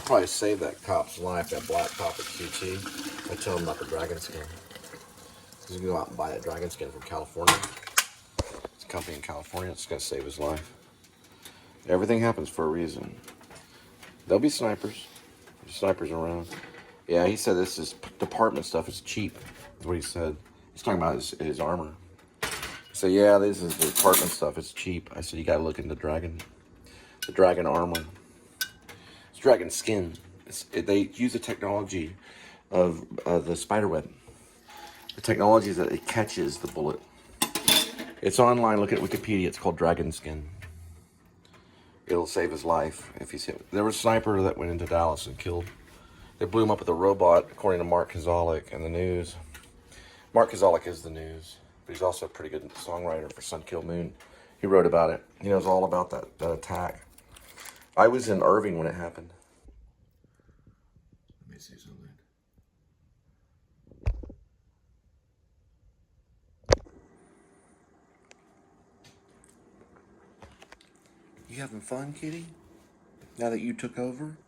Probably saved that cop's life, that black cop at QT. I told him about the dragon skin. He's gonna go out and buy that dragon skin from California. It's a company in California. It's gonna save his life. Everything happens for a reason. There'll be snipers. There's snipers around. Yeah, he said this is department stuff. It's cheap. That's what he said. He's talking about his armor. So yeah, this is the department stuff. It's cheap. I said you gotta look into the dragon armor. It's dragon skin. They use the technology of the spider web. The technology is that it catches the bullet. It's online. Look at Wikipedia. It's called dragon skin. It'll save his life if he's hit. There was a sniper that went into Dallas and killed. They blew him up with a robot, according to Mark Kozalik and the news. Mark Kozalik is the news, but he's also a pretty good songwriter for Sun Kill Moon. He wrote about it. He knows all about that attack. I was in Irving when it happened. Let me see something. You having fun, kitty? Now that you took over?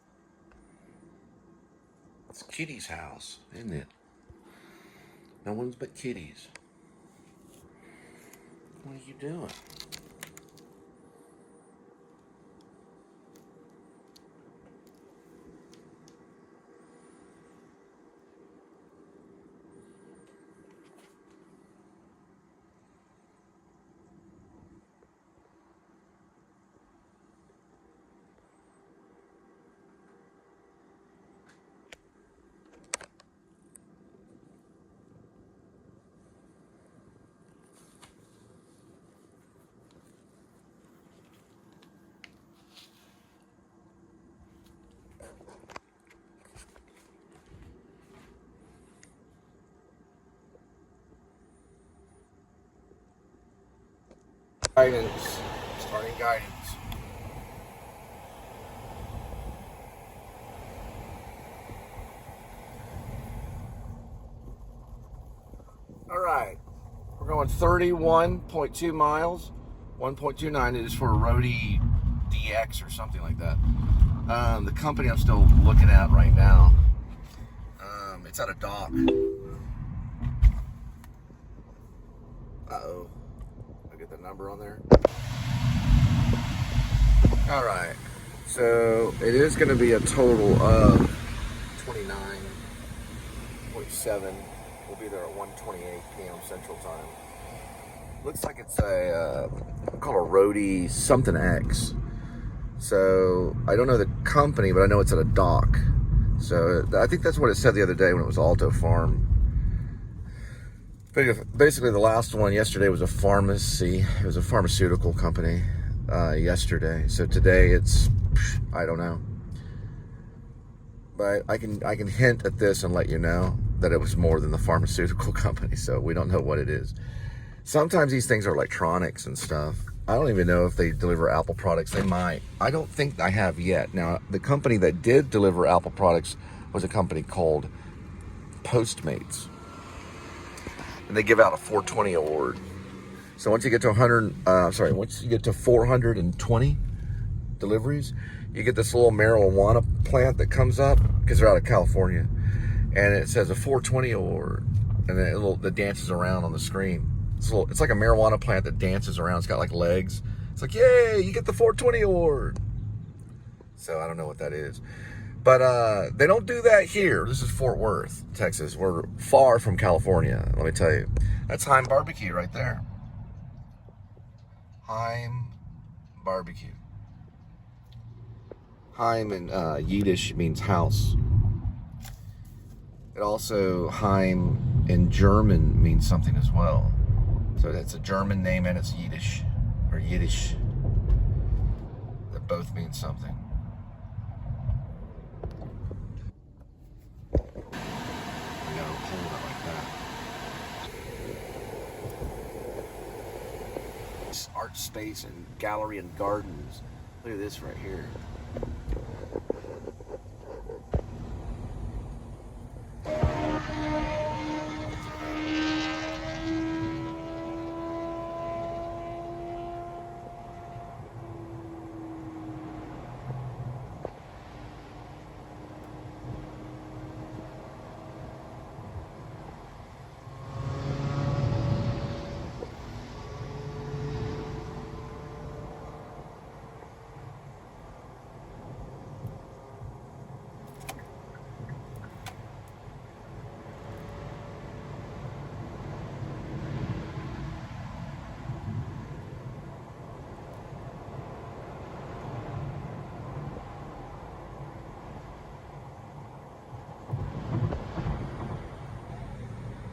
It's Kitty's house, isn't it? No one's but kitties. What are you doing? Guidance. Starting guidance. All right. We're going 31.2 miles. 1.29 is for a Roadie DX or something like that. The company I'm still looking at right now. It's at a dock. Uh-oh. Get the number on there. All right, so it is going to be a total of 29.7. We'll be there at 1:28 p.m. Central Time. Looks like it's a called a Roadie something X. So I don't know the company, but I know it's at a dock. So I think that's what it said the other day when it was Alto Farm. Basically, the last one yesterday was a pharmacy. It was a pharmaceutical company yesterday. So today it's, I don't know. But I can hint at this and let you know that it was more than the pharmaceutical company. So we don't know what it is. Sometimes these things are electronics and stuff. I don't even know if they deliver Apple products. They might. I don't think I have yet. Now, the company that did deliver Apple products was a company called Postmates. And they give out a 420 award. So once you get to once you get to 420 deliveries, you get this little marijuana plant that comes up because they're out of California, and it says a 420 award, and then it dances around on the screen. It's like a marijuana plant that dances around. It's got like legs. It's like, yay, you get the 420 award. So I don't know what that is. But they don't do that here. This is Fort Worth, Texas. We're far from California, let me tell you. That's Heim Barbecue right there. Heim Barbecue. Heim in Yiddish means house. It also, Heim in German means something as well. So it's a German name and it's Yiddish, or Yiddish. That both mean something. Art space and gallery and gardens. Look at this right here.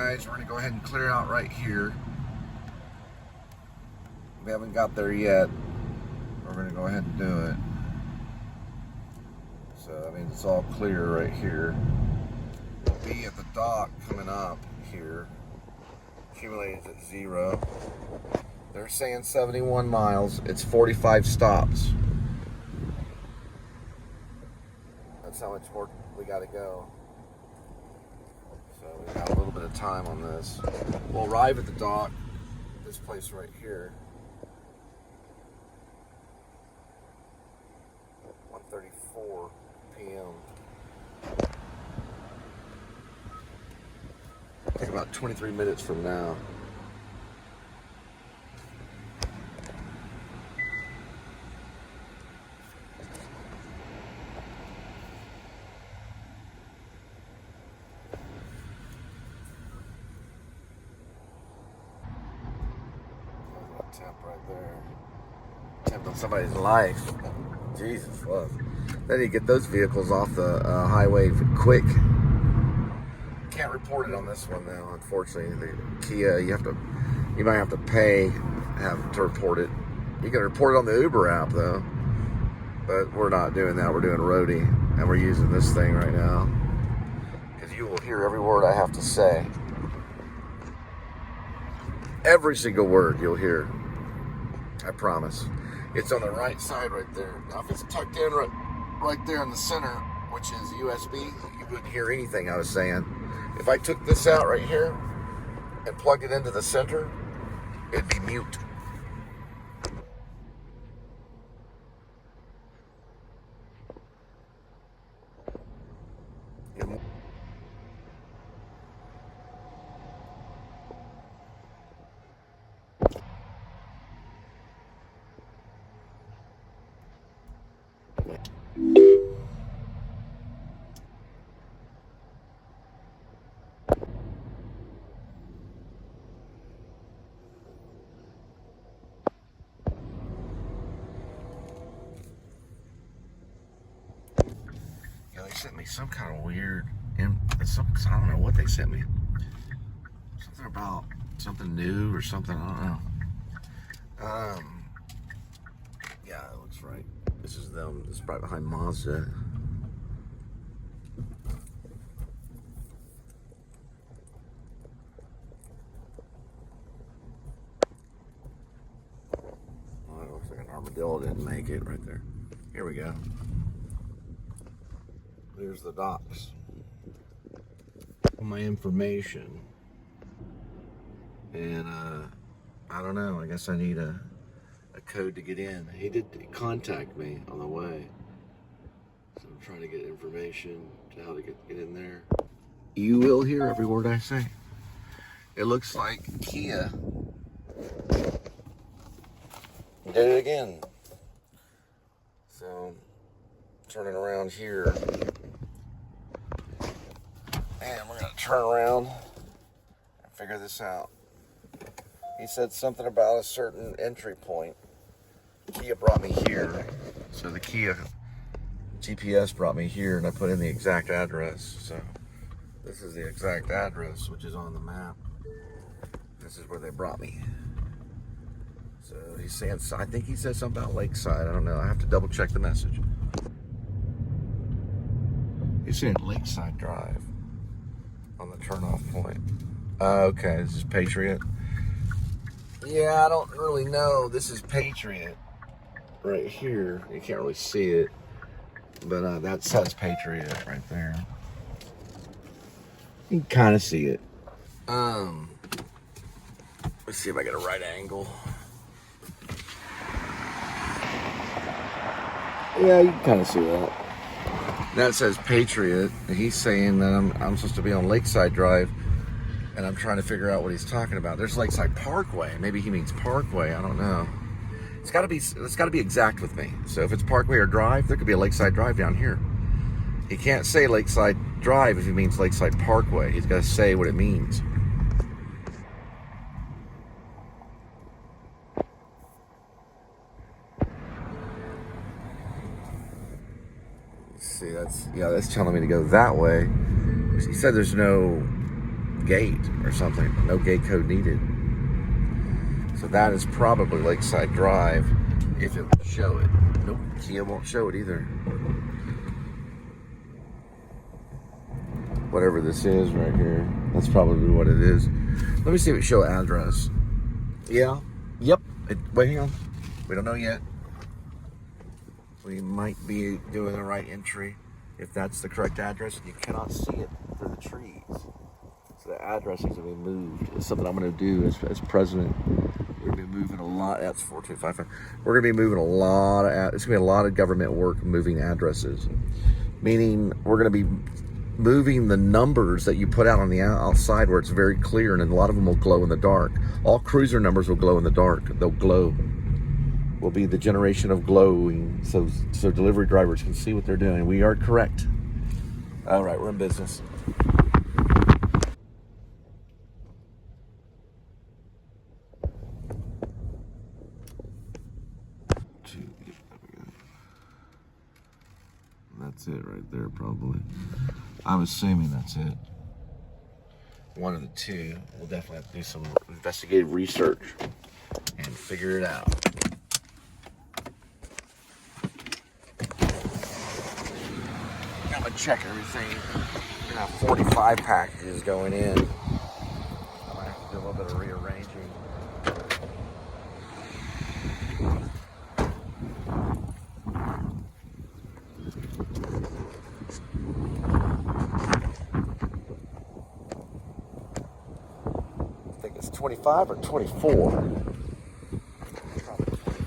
Guys, we're gonna go ahead and clear out right here. We haven't got there yet. We're gonna go ahead and do it. So, I mean, it's all clear right here. We'll be at the dock coming up here. Accumulated at 0. They're saying 71 miles. It's 45 stops. That's how much more we gotta go. So we got a little bit of time on this. We'll arrive at the dock, this place right here. 1:34 p.m. Take about 23 minutes from now. Temp right there. Temp on somebody's life. Jesus, love. They need to get those vehicles off the highway quick. Can't report it on this one though, unfortunately. The Kia, you might have to pay to report it. You can report it on the Uber app though, but we're not doing that. We're doing Roadie, and we're using this thing right now because you will hear every word I have to say. Every single word you'll hear. I promise. It's on the right side right there. Now if it's tucked in right there in the center, which is USB, you wouldn't hear anything I was saying. If I took this out right here and plugged it into the center, it'd be mute. They sent me some kind of weird, I don't know what they sent me. Something about something new or something, I don't know. Yeah, it looks right. This is them, this is right behind Mazda. Oh, it looks like an armadillo didn't make it right there. Here we go. There's the docks. All my information. And I don't know, I guess I need a code to get in. He did contact me on the way. So I'm trying to get information to how to get in there. You will hear every word I say. It looks like Kia did it again. So turning around here. And we're gonna turn around and figure this out. He said something about a certain entry point. Kia brought me here. So the Kia GPS brought me here and I put in the exact address. So this is the exact address, which is on the map. This is where they brought me. So he's saying, I think he said something about Lakeside. I don't know. I have to double check the message. He's saying Lakeside Drive on the turnoff point. Okay, this is Patriot. Yeah, I don't really know. This is Patriot right here. You can't really see it, but that says Patriot right there. You can kind of see it. Let's see if I get a right angle. Yeah, you can kind of see that. That says Patriot. He's saying that I'm supposed to be on Lakeside Drive, and I'm trying to figure out what he's talking about. There's Lakeside Parkway. Maybe he means Parkway. I don't know. It's got to be exact with me. So if it's Parkway or Drive, there could be a Lakeside Drive down here. He can't say Lakeside Drive if he means Lakeside Parkway. He's got to say what it means. See, that's telling me to go that way. He said there's no gate or something. No gate code needed. So that is probably Lakeside Drive if it would show it. Nope, Kia won't show it either. Whatever this is right here, that's probably what it is. Let me see if it show address. Yeah, yep. Wait, hang on. We don't know yet. We might be doing the right entry if that's the correct address. And you cannot see it through the trees. So the address needs to be moved. It's something I'm going to do as president. We're going to be moving a lot. That's 4255. We're going to be moving a lot of. It's going to be a lot of government work moving addresses. Meaning we're going to be moving the numbers that you put out on the outside where it's very clear, and a lot of them will glow in the dark. All cruiser numbers will glow in the dark. They'll glow. Will be the generation of glowing, so delivery drivers can see what they're doing. We are correct. All right, we're in business. That's it right there, probably. I'm assuming that's it. One of the two. We'll definitely have to do some investigative research and figure it out. I'm gonna check everything. We're gonna have 45 packages going in. I might have to do a little bit of rearranging. I think it's 25 or 24. Probably 24.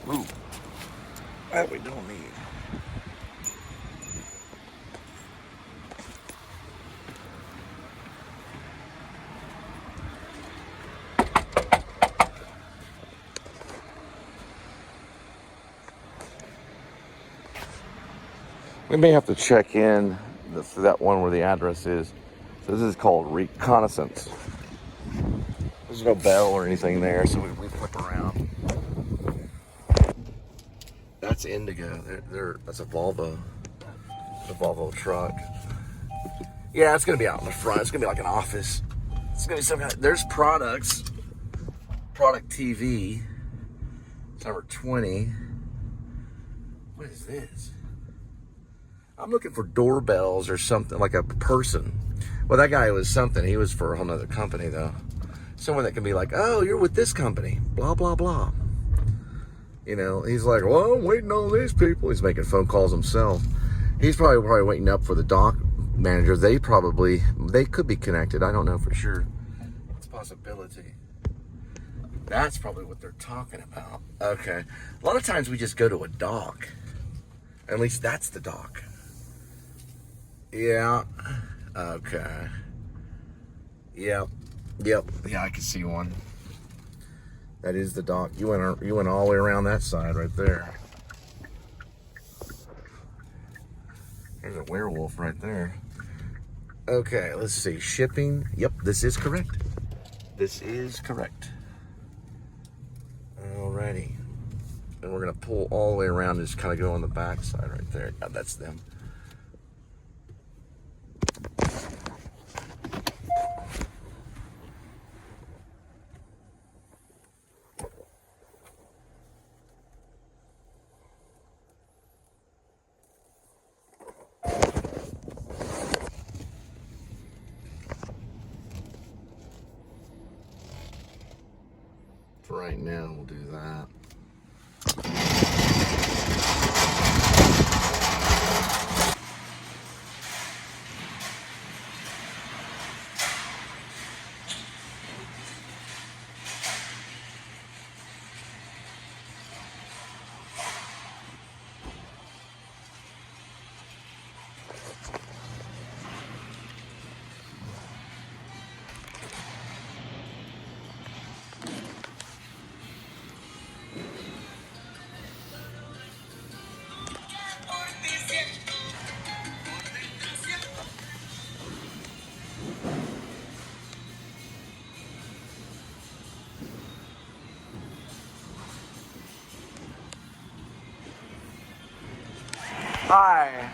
Ooh, that we don't need. We may have to check in that one where the address is. So this is called reconnaissance. There's no bell or anything there, so we flip around. That's Indigo. That's a Volvo. The Volvo truck. Yeah, it's gonna be out in the front. It's gonna be like an office. It's gonna be some kind of, there's products. Product TV. It's number 20. What is this? I'm looking for doorbells or something, like a person. Well, that guy was something. He was for a whole nother company, though. Someone that can be like, oh, you're with this company. Blah, blah, blah. You know, he's like, well, I'm waiting on these people. He's making phone calls himself. He's probably waiting up for the dock manager. They could be connected. I don't know for sure. It's a possibility. That's probably what they're talking about. Okay. A lot of times we just go to a dock. At least that's the dock. Yeah. Okay. Yep. Yeah, I can see one. That is the dock. You went all the way around that side right there. There's a werewolf right there. Okay, let's see. Shipping. Yep, this is correct. This is correct. Alrighty. And we're gonna pull all the way around and just kind of go on the back side right there. God, that's them. For right now, we'll do that. Hi.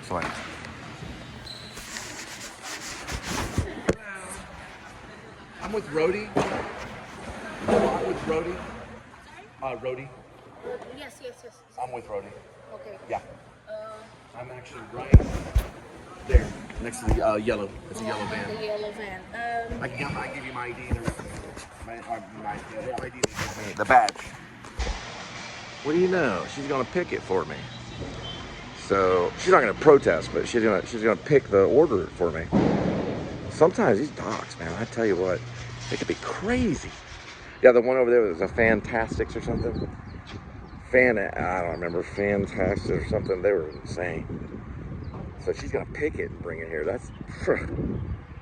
So like, I'm with Roadie. I'm with Roadie. Roadie. Yes. I'm with Roadie. Okay. Yeah. I'm actually right there, next to the yellow. It's a yellow van. The yellow van. I give you my ID and everything. The ID. The badge. What do you know? She's gonna pick it for me. So she's not gonna protest, but she's gonna pick the order for me. Sometimes these dogs, man, I tell you what, they could be crazy. Yeah, the one over there was a Fantastics or something. I don't remember, Fantastics or something. They were insane. So she's gonna pick it and bring it here. That's,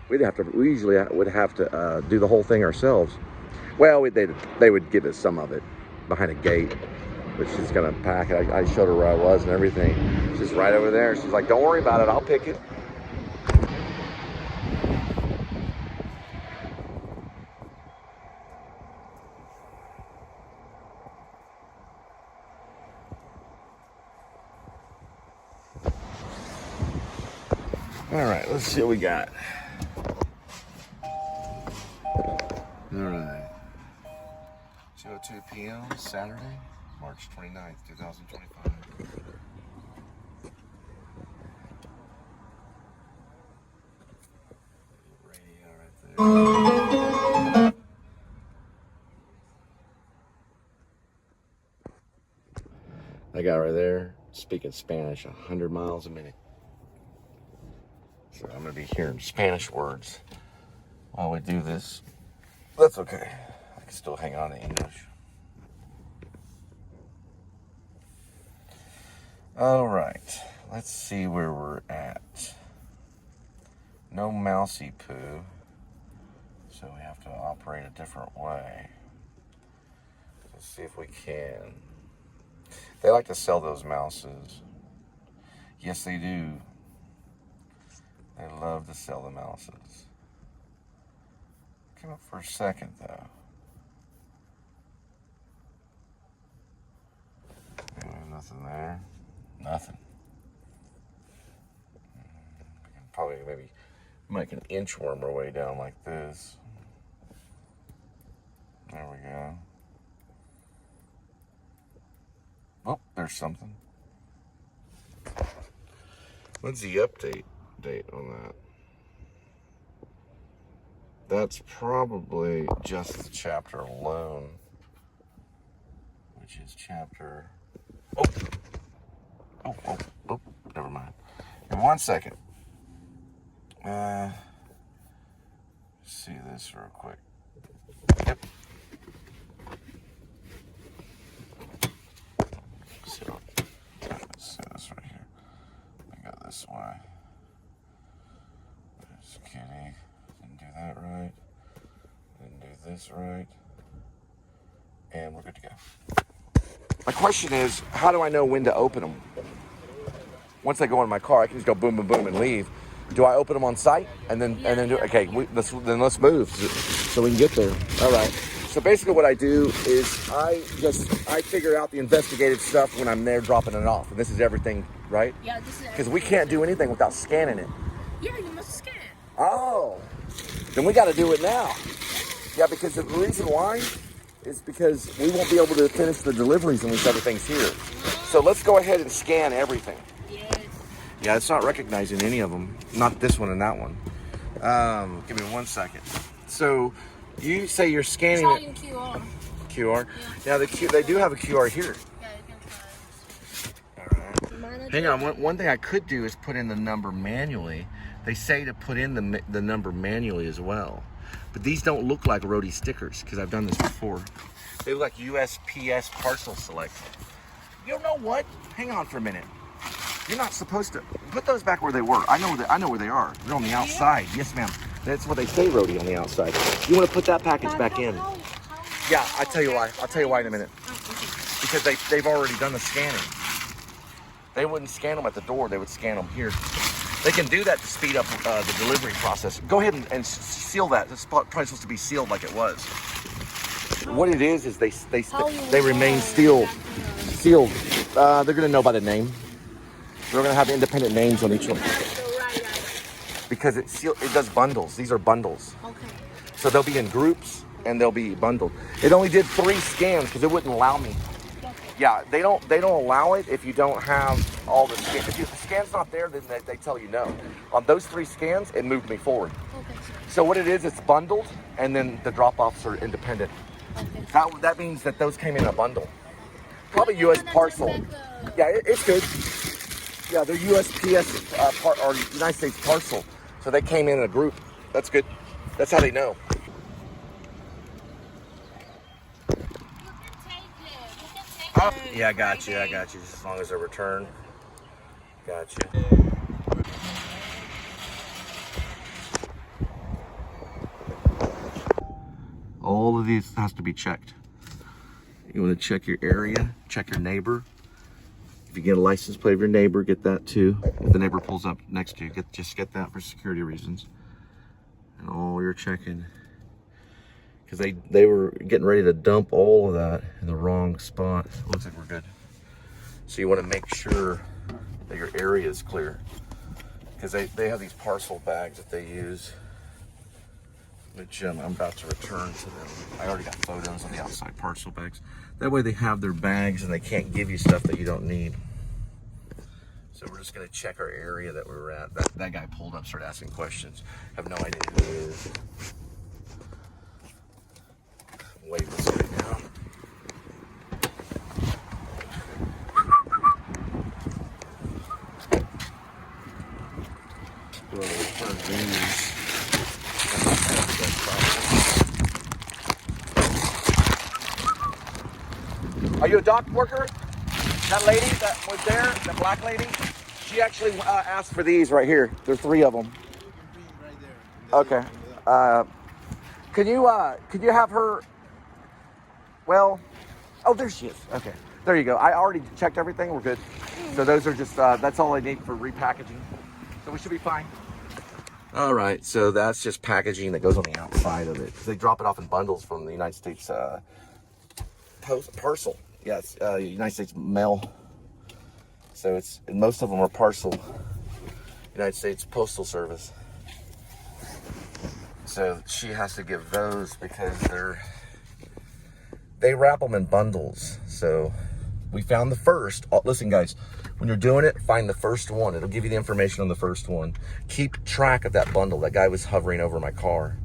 we usually would have to do the whole thing ourselves. Well, they would give us some of it behind a gate, but she's gonna pack it. I showed her where I was and everything. She's right over there. She's like, don't worry about it, I'll pick it. All right, let's see what we got. All right. 2:02 p.m. Saturday, March 29th, 2025. Radio right there. That guy right there speaking Spanish 100 miles a minute. So I'm gonna be hearing Spanish words while we do this. That's okay. I can still hang on to English. All right, let's see where we're at. No mousy poo, so we have to operate a different way. Let's see if we can. They like to sell those mouses. Yes, they do. They love to sell the mouses. Came up for a second though. Nothing there. Nothing. We can probably maybe make an inchworm our way down like this. There we go. Oh, there's something. When's the update date on that? That's probably just the chapter alone, which is chapter. Oh, never mind. In 1 second. See this real quick. Yep. So, let's see this right here. I go this way. There's Kitty. Didn't do that right. Didn't do this right. And we're good to go. My question is, how do I know when to open them? Once they go in my car, I can just go boom, boom, boom, and leave. Do I open them on site and then do? Okay, let's move so we can get there. All right. So basically, what I do is I figure out the investigative stuff when I'm there dropping it off, and this is everything, right? Yeah, this is. Because we can't do anything without scanning it. Yeah, you must scan. Oh, then we got to do it now. Yeah, because the reason why is because we won't be able to finish the deliveries unless everything's here. So let's go ahead and scan everything. Yes. Yeah, it's not recognizing any of them. Not this one and that one. Give me 1 second. So you say you're scanning It's it. QR. QR? Yeah, they do have a QR here. Yeah, you can try. All right. Hang on. One thing I could do is put in the number manually. They say to put in the number manually as well. But these don't look like Roadie stickers because I've done this before. They look like USPS parcel select. You know what? Hang on for a minute. You're not supposed to put those back where they were. I know where they are. They're on the outside. Yes, ma'am. That's what they say, Roadie, on the outside. You want to put that package back in? Yeah, I'll tell you why. I'll tell you why in a minute. Because they've already done the scanning. They wouldn't scan them at the door. They would scan them here. They can do that to speed up the delivery process. Go ahead and seal that. It's probably supposed to be sealed like it was. What it is they remain sealed. They're gonna know by the name. They're gonna have independent names on each one because it does bundles. These are bundles. Okay. So they'll be in groups and they'll be bundled. It only did 3 scans because it wouldn't allow me. Yeah, they don't allow it if you don't have all the scans. If the scan's not there, then they tell you no. On those 3 scans, it moved me forward. Okay, sir. So what it is, it's bundled, and then the drop-offs are independent. Okay. That means that those came in a bundle. Probably U.S. parcel. Yeah, it's good. Yeah, they're USPS or United States parcel. So they came in a group. That's good. That's how they know. Oh, yeah, I got you. Just as long as they're returned. Got you. All of these has to be checked. You want to check your area, check your neighbor. If you get a license plate of your neighbor, get that too. If the neighbor pulls up next to you, just get that for security reasons. And all you're checking, because they were getting ready to dump all of that in the wrong spot. Looks like we're good. So you want to make sure that your area is clear, because they have these parcel bags that they use, which I'm about to return to them. I already got photos of the outside parcel bags. That way they have their bags and they can't give you stuff that you don't need. So we're just gonna check our area that we were at. That guy pulled up, started asking questions. Have no idea who he is. Wave this guy down. Well, return these. Are you a dock worker? That lady that was there, the black lady, she actually asked for these right here. There's 3 of them. Okay. Could you have her? Well, oh, there she is. Okay, there you go. I already checked everything. We're good. So those are just that's all I need for repackaging. So we should be fine. All right. So that's just packaging that goes on the outside of it. They drop it off in bundles from the United States parcel. Yes, United States mail. So most of them are parcel. United States Postal Service. So she has to give those because they wrap them in bundles. So we found the first. Listen, guys, when you're doing it, find the first one. It'll give you the information on the first one. Keep track of that bundle. That guy was hovering over my car.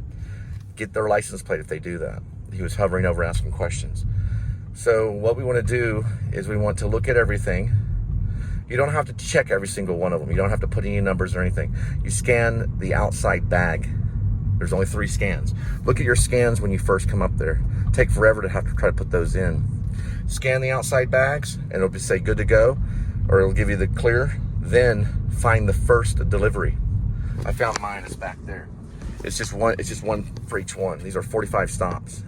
Get their license plate if they do that. He was hovering over asking questions. So what we want to do is we want to look at everything. You don't have to check every single one of them. You don't have to put any numbers or anything. You scan the outside bag. There's only 3 scans. Look at your scans when you first come up there. Take forever to have to try to put those in. Scan the outside bags and it'll just say good to go, or it'll give you the clear. Then find the first delivery. I found mine, it's back there. It's just one for each one. These are 45 stops.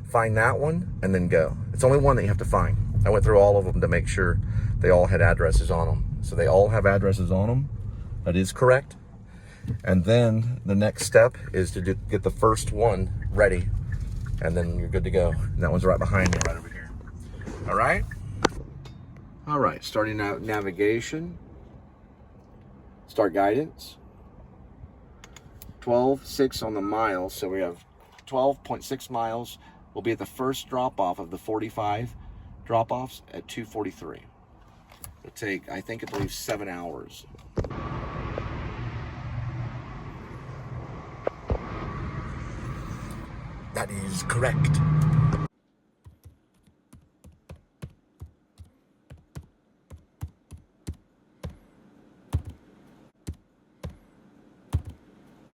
Find that one and then go. It's only one that you have to find. I went through all of them to make sure they all had addresses on them. So they all have addresses on them. That is correct. And then the next step is to get the first one ready, and then you're good to go. And that one's right behind me, right over here. All right? All right, starting out navigation. Start guidance. 12.6 on the mile, so we have 12.6 miles. We'll be at the first drop-off of the 45 drop-offs at 2:43. It'll take, I believe, 7 hours. That is correct.